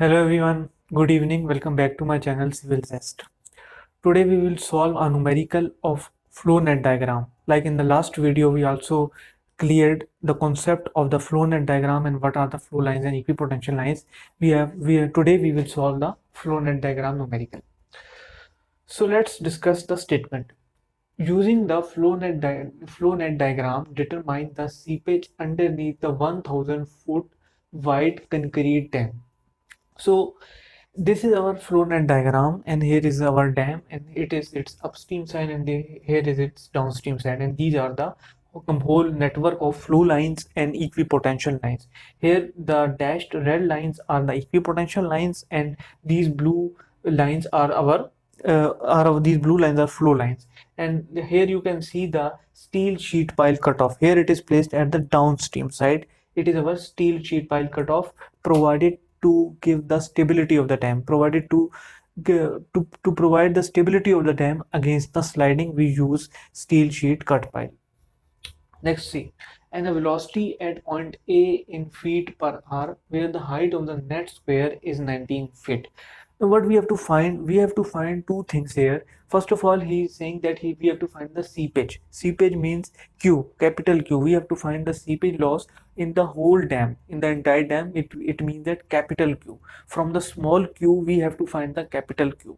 Hello everyone, good evening. Welcome back to my channel Civil Zest. Today we will solve a numerical of flow net diagram. Like in the last video, we also cleared the concept of the flow net diagram and what are the flow lines and equipotential lines. Today we will solve the flow net diagram numerical. So let's discuss the statement. Using the flow net diagram, determine the seepage underneath the 1000 foot wide concrete dam. So this is our flow net diagram, and here is our dam, and it is its upstream side, and here is its downstream side, and these are the whole network of flow lines and equipotential lines. Here the dashed red lines are the equipotential lines, and these blue lines are these blue lines are flow lines. And here you can see the steel sheet pile cutoff. Here it is placed at the downstream side. It is our steel sheet pile cutoff, provided to give the stability of the dam, provided to provide the stability of the dam against the sliding. We use steel sheet cut pile. Next, see, and the velocity at point A in feet per hour, where the height of the net square is 19 feet. Now what we have to find, we have to find two things here. First of all, he is saying that we have to find the seepage. Seepage means Q, capital Q. We have to find the seepage loss in the whole dam, in the entire dam. It means that capital Q. From the small q, we have to find the capital Q.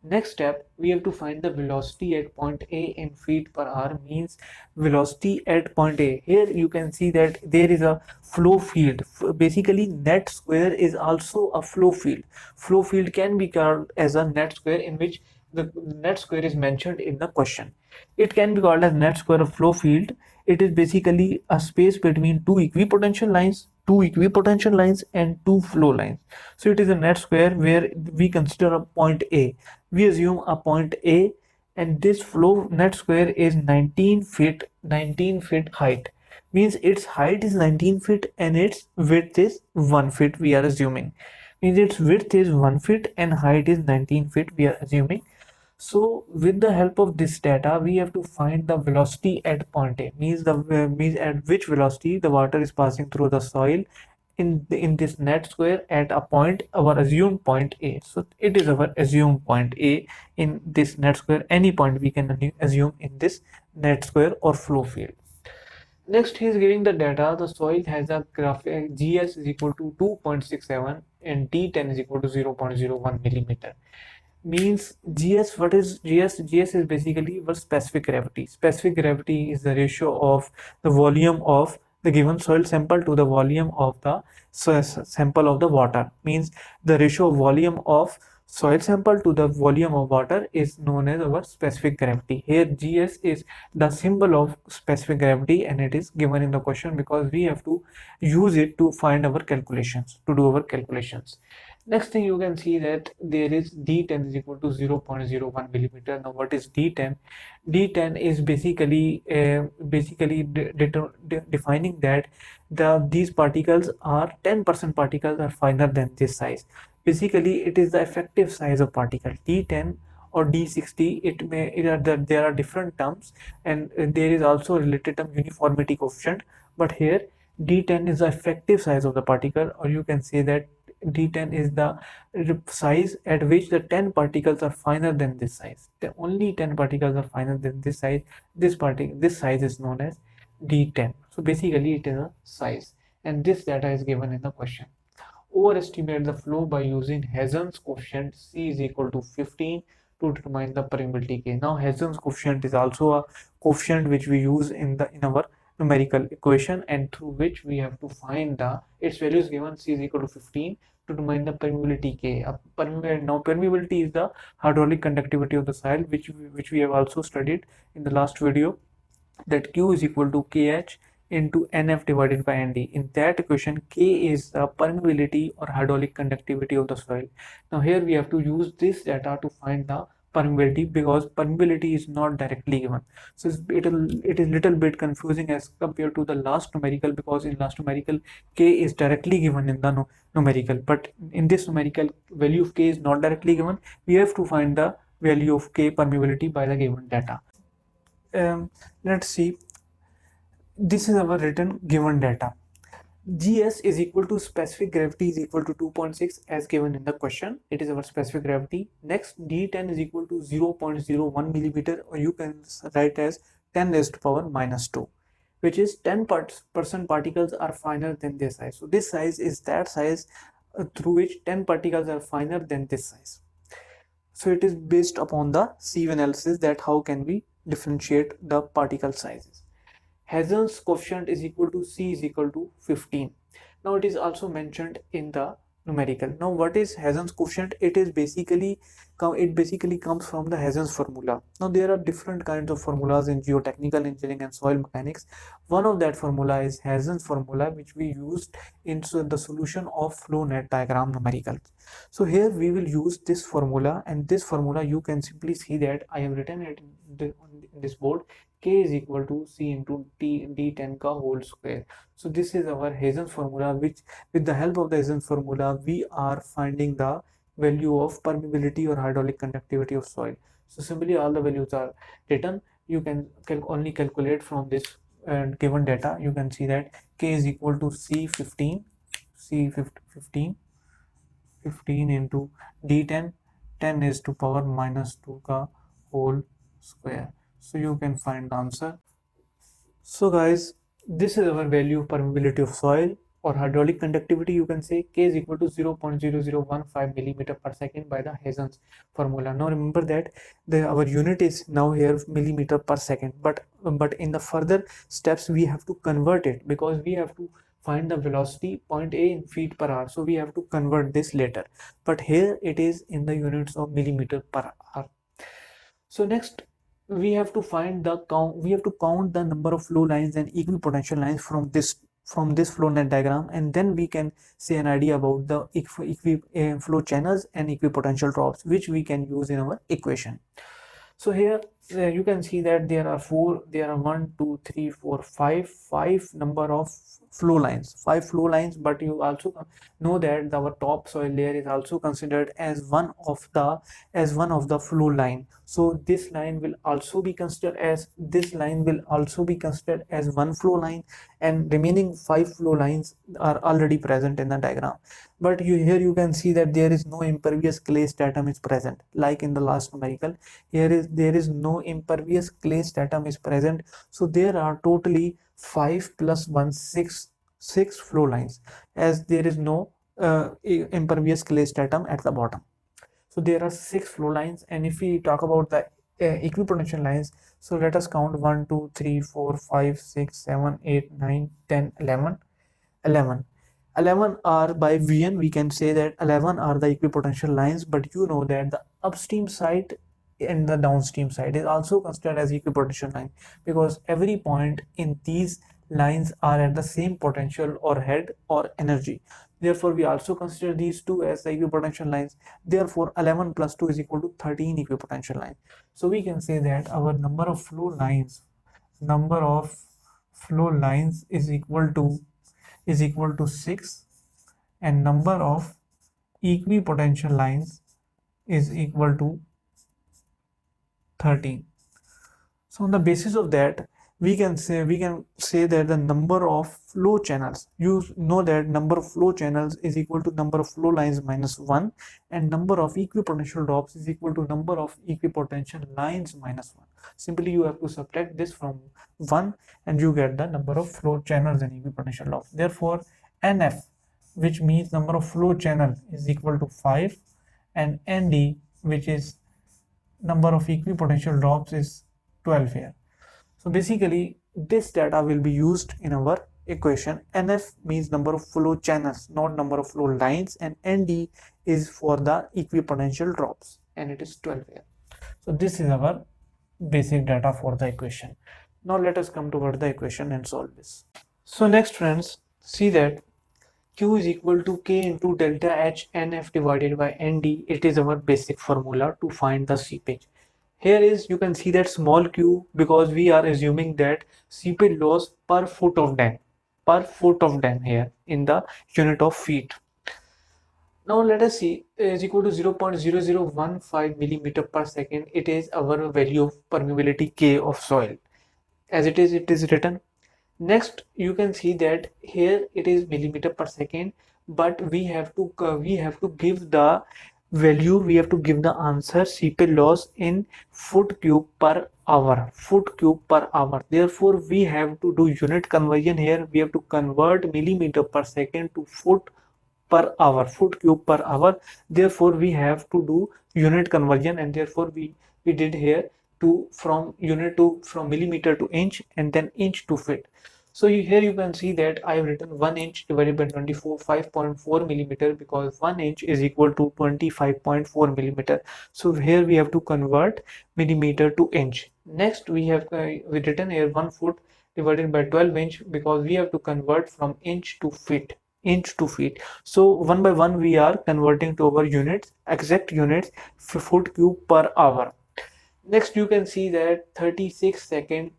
Next step, we have to find the velocity at point A in feet per hour, means velocity at point A. Here you can see that there is a flow field. Basically, net square is also a flow field. Flow field can be called as a net square, in which the net square is mentioned in the question. It can be called as net square of flow field. It is basically a space between two equipotential lines and two flow lines. So it is a net square where we consider a point A. We assume a point A, and this flow net square is 19 feet height, means its height is 19 feet and its width is 1 foot. We are assuming, means its width is 1 foot and height is 19 feet, we are assuming. So with the help of this data, we have to find the velocity at point A, means at which velocity the water is passing through the soil in this net square at a point, our assumed point A. So it is our assumed point A in this net square. Any point we can assume in this net square or flow field. Next, he is giving the data. The soil has a graphic GS is equal to 2.67 and D10 is equal to 0.01 millimeter. Means GS, what is GS? GS is basically what specific gravity. Specific gravity is the ratio of the volume of the given soil sample to the volume of the sample of the water. Means the ratio of volume of soil sample to the volume of water is known as our specific gravity. Here GS is the symbol of specific gravity, and it is given in the question because we have to use it to find our calculations, to do our calculations. Next thing, you can see that there is D10 is equal to 0.01 millimeter. Now what is D10? D10 is basically defining that these particles are 10% particles are finer than this size. Basically, it is the effective size of particle. D10 or D60, there are different terms, and there is also a related term uniformity coefficient, but here D10 is the effective size of the particle, or you can say that D10 is the size at which the 10 particles are finer than this size. The only 10 particles are finer than this size. This size is known as D10. So basically it is a size, and this data is given in the question. Overestimate the flow by using Hazen's coefficient C is equal to 15 to determine the permeability K. Now Hazen's coefficient is also a coefficient which we use in our numerical equation, and through which we have to find its values given. C is equal to 15 to determine the permeability K. Now permeability is the hydraulic conductivity of the soil, which we have also studied in the last video, that Q is equal to KH into NF divided by ND. In that equation, K is the permeability or hydraulic conductivity of the soil. Now here we have to use this data to find the permeability, because permeability is not directly given. So it is little bit confusing as compared to the last numerical, because in last numerical K is directly given in the numerical, but in this numerical value of K is not directly given. We have to find the value of K permeability by the given data. Let's see, this is our written given data. GS is equal to specific gravity is equal to 2.6 as given in the question. It is our specific gravity. Next, D10 is equal to 0.01 millimeter, or you can write as 10 raised to power minus 2, which is 10% particles are finer than this size. So this size is that size through which 10 particles are finer than this size. So it is based upon the sieve analysis that how can we differentiate the particle sizes. Hazen's coefficient is equal to C is equal to 15. Now it is also mentioned in the numerical. Now what is Hazen's coefficient? It basically comes from the Hazen's formula. Now there are different kinds of formulas in geotechnical engineering and soil mechanics. One of that formula is Hazen's formula, which we used in the solution of Flownet diagram numerical. So here we will use this formula, and this formula you can simply see that I have written it on this board. K is equal to C into D10 ka whole square. So this is our Hazen's formula, which with the help of the Hazen's formula we are finding the value of permeability or hydraulic conductivity of soil. So simply all the values are written. You can only calculate from this given data. You can see that K is equal to C15 15 into D10 10 is to power minus 2 ka whole square. So you can find the answer. So guys, this is our value of permeability of soil or hydraulic conductivity. You can say K is equal to 0.0015 millimeter per second by the Hazen's formula. Now remember that our unit is now here millimeter per second, but in the further steps we have to convert it, because we have to find the velocity point A in feet per hour. So we have to convert this later, but here it is in the units of millimeter per hour. So next we have to find the count the number of flow lines and equipotential lines from this flow net diagram, and then we can say an idea about the flow channels and equipotential drops, which we can use in our equation. So here you can see that there are 1 2 3 4 5 number of flow lines, 5 flow lines, but you also know that our top soil layer is also considered as one of the flow line. So this line will also be considered as one flow line, and remaining 5 flow lines are already present in the diagram. But here you can see that there is no impervious clay stratum is present, like in the last numerical. There is no impervious clay stratum is present. So there are totally 5 plus 1 6 flow lines, as there is no impervious clay stratum at the bottom. So there are 6 flow lines, and if we talk about the equipotential lines, so let us count 1 2 3 4 5 6 7 8 9 10 11 11 are by VN. We can say that 11 are the equipotential lines, but you know that the upstream side and the downstream side is also considered as equipotential line, because every point in these lines are at the same potential or head or energy. Therefore we also consider these two as the equipotential lines. Therefore 11 plus 2 is equal to 13 equipotential lines. So we can say that our number of flow lines is equal to 6, and number of equipotential lines is equal to 13. So on the basis of that, we can say that the number of flow channels, you know that number of flow channels is equal to number of flow lines minus 1, and number of equipotential drops is equal to number of equipotential lines minus 1. Simply you have to subtract this from 1 and you get the number of flow channels and equipotential drops. Therefore NF, which means number of flow channels, is equal to 5, and ND, which is number of equipotential drops, is 12 here. So basically this data will be used in our equation. NF means number of flow channels, not number of flow lines, and ND is for the equipotential drops, and it is 12 here. So this is our basic data for the equation. Now let us come toward the equation and solve this. So next friends, see that Q is equal to K into delta H NF divided by ND. It is our basic formula to find the seepage. Here is, you can see that small q, because we are assuming that seepage loss per foot of dam here in the unit of feet. Now let us see, is equal to 0.0015 millimeter per second. It is our value of permeability K of soil. As it is written. Next, you can see that here it is millimeter per second, but we have to give the value, we have to give the answer seepage loss in foot cube per hour, foot cube per hour. Therefore, we have to do unit conversion here. We have to convert millimeter per second to foot per hour, foot cube per hour. Therefore, we have to do unit conversion, and therefore we did here to from unit to from millimeter to inch and then inch to feet. So here you can see that I have written 1 inch divided by 24, 5.4 millimeter, because 1 inch is equal to 25.4 millimeter. So here we have to convert millimeter to inch. Next we have we written here 1 foot divided by 12 inch, because we have to convert from inch to feet, inch to feet. So one by one we are converting to our units, exact units, foot cube per hour. Next you can see that 36 second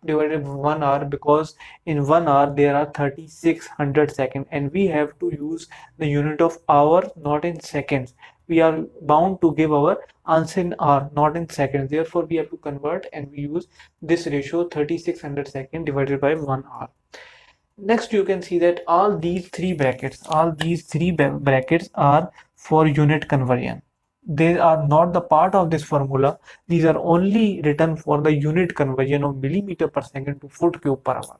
divided by 1 hour, because in 1 hour there are 3600 seconds, and we have to use the unit of hour, not in seconds. We are bound to give our answer in hour, not in seconds. Therefore we have to convert, and we use this ratio 3600 seconds divided by 1 hour. Next, you can see that all these three brackets are for unit conversion. They are not the part of this formula. These are only written for the unit conversion of millimeter per second to foot cube per hour.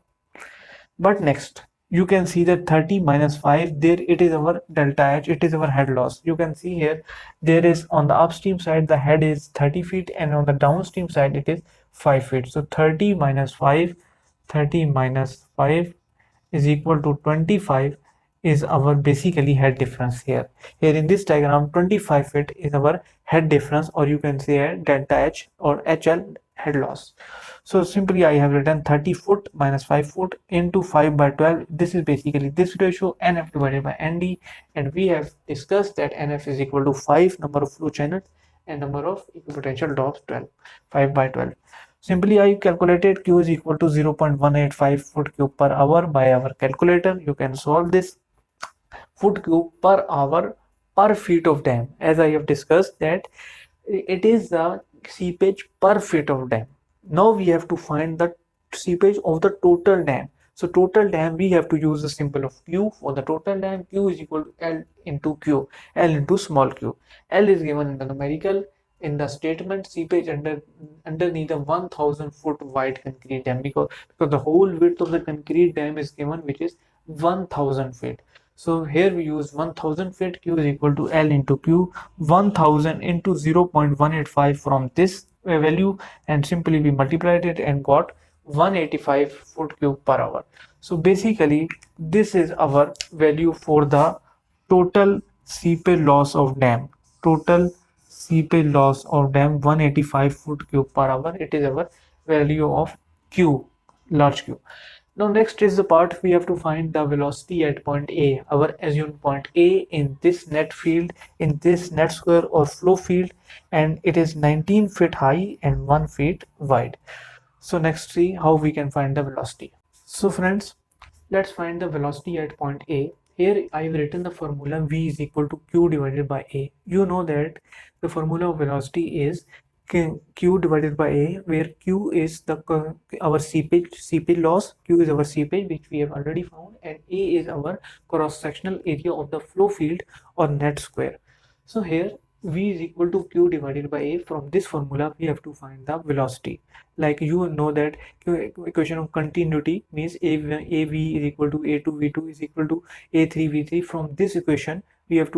But next, you can see that 30 minus 5, there it is our delta H, it is our head loss. You can see here, there is on the upstream side, the head is 30 feet, and on the downstream side, it is 5 feet. So 30 minus 5, 30 minus 5 is equal to 25 is our basically head difference here. Here in this diagram, 25 feet is our head difference, or you can say delta H or HL, head loss. So simply I have written 30 foot minus 5 foot into 5 by 12. This is basically this ratio, NF divided by ND, and we have discussed that NF is equal to 5 number of flow channels and number of equipotential drops 12, 5 by 12. Simply I calculated Q is equal to 0.185 foot cube per hour by our calculator. You can solve this foot cube per hour per feet of dam. As I have discussed that it is the seepage per feet of dam. Now we have to find the seepage of the total dam. So total dam, we have to use the symbol of Q for the total dam. Q is equal to L into Q, L into small q. L is given in the numerical. In the statement, seepage underneath the 1000 foot wide concrete dam, because the whole width of the concrete dam is given, which is 1000 feet. So here we use 1000 feet. Q is equal to L into Q, 1000 into 0.185 from this value, and simply we multiplied it and got 185 foot cube per hour. So basically this is our value for the total seepage loss of dam. Total seepage loss of dam 185 foot cube per hour. It is our value of Q, large Q. Now next is the part we have to find the velocity at point A, our assumed point A in this net field, in this net square or flow field, and it is 19 feet high and 1 feet wide. So next, see how we can find the velocity. So friends, let's find the velocity at point A. Here I have written the formula V is equal to Q divided by A. You know that the formula of velocity is Q divided by A, where Q is the our seepage loss. Q is our seepage, which we have already found, and A is our cross-sectional area of the flow field or net square. So here V is equal to Q divided by A. From this formula we have to find the velocity. Like you know that equation of continuity means AV is equal to A2 V2 is equal to A3 V3. From this equation we have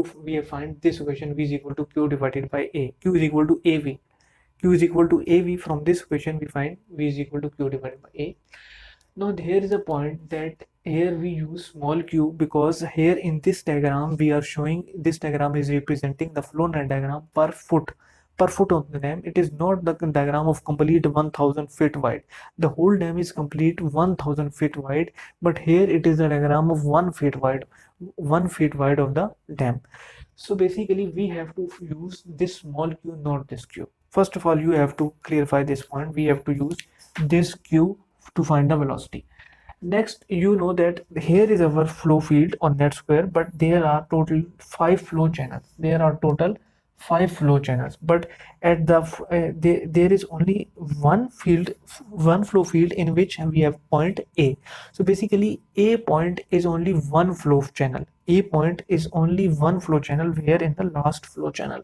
find this equation V is equal to Q divided by A. Q is equal to AV. Q is equal to AV. From this equation we find V is equal to Q divided by A. Now here is a point that here we use small q, because here in this diagram we are showing, this diagram is representing the flow net diagram per foot of the dam. It is not the diagram of complete 1000 feet wide. The whole dam is complete 1000 feet wide, but here it is a diagram of 1 feet wide, 1 feet wide of the dam. So basically we have to use this small q, not this q. First of all, you have to clarify this point. We have to use this q to find the velocity. Next, you know that here is our flow field on net square, but there are total 5 flow channels. There are total 5 flow channels, but at the there is only one field, one flow field in which we have point A. So basically A point is only one flow channel. A point is only one flow channel, where in the last flow channel.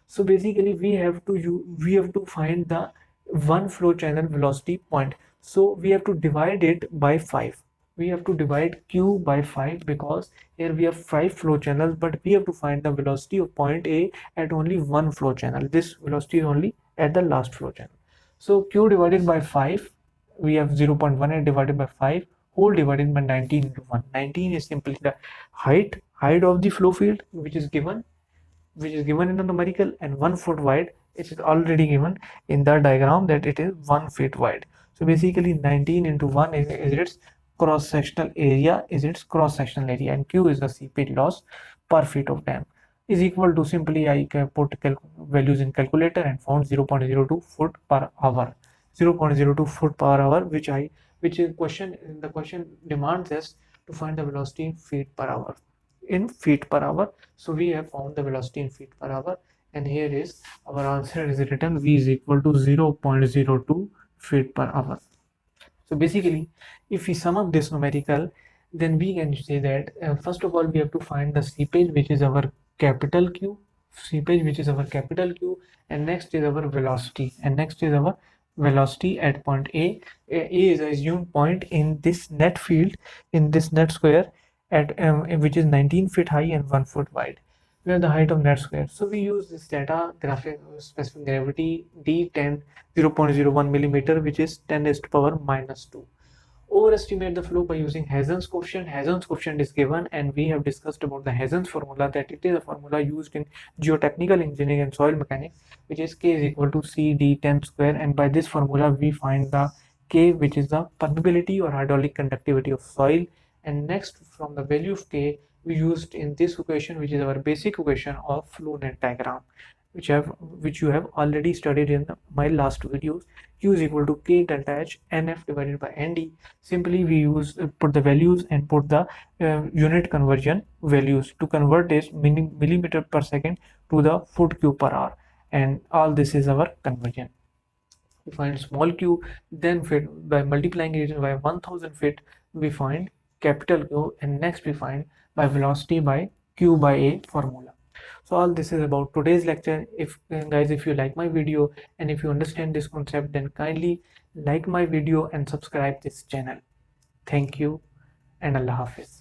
So basically we have to find the one flow channel velocity point. So we have to divide it by 5. We have to divide q by 5, because here we have 5 flow channels, but we have to find the velocity of point A at only one flow channel. This velocity is only at the last flow channel. So q divided by 5, we have 0.18 divided by 5 whole divided by 19 into 1. 19 is simply the height of the flow field, which is given in the numerical, and 1 foot wide. It is already given in the diagram that it is 1 feet wide. So basically 19 into 1 is its cross-sectional area, and q is the seepage loss per feet of dam, is equal to, simply I can put values in calculator and found 0.02 foot per hour. 0.02 foot per hour, which is the question demands us to find the velocity in feet per hour. So we have found the velocity in feet per hour, and here is our answer is written: v is equal to 0.02 feet per hour. So basically, if we sum up this numerical, then we can say that first of all we have to find the seepage, which is our capital Q, and next is our velocity, at point A. A is assumed point in this net field, in this net square, at which is 19 feet high and 1 foot wide. We have the height of net square. So we use this data graphic specific gravity D10 0.01 millimeter, which is 10 raised to power minus 2. Overestimate the flow by using Hazen's coefficient. Hazen's coefficient is given, and we have discussed about the Hazen's formula, that it is a formula used in geotechnical engineering and soil mechanics, which is K is equal to CD10 square, and by this formula we find the K, which is the permeability or hydraulic conductivity of soil. And next, from the value of K, we used in this equation, which is our basic equation of flow net diagram, which you have already studied in my last videos. Q is equal to K delta H NF divided by ND. Simply we use put the values and put the unit conversion values to convert this millimeter per second to the foot cube per hour, and all this is our conversion. We find small q, then fit by multiplying it by 1000 feet we find capital Q, and next we find by velocity by q by a formula. So all this is about today's lecture. If guys, if you like my video and if you understand this concept, then kindly like my video and subscribe this channel. Thank you, and Allah Hafiz.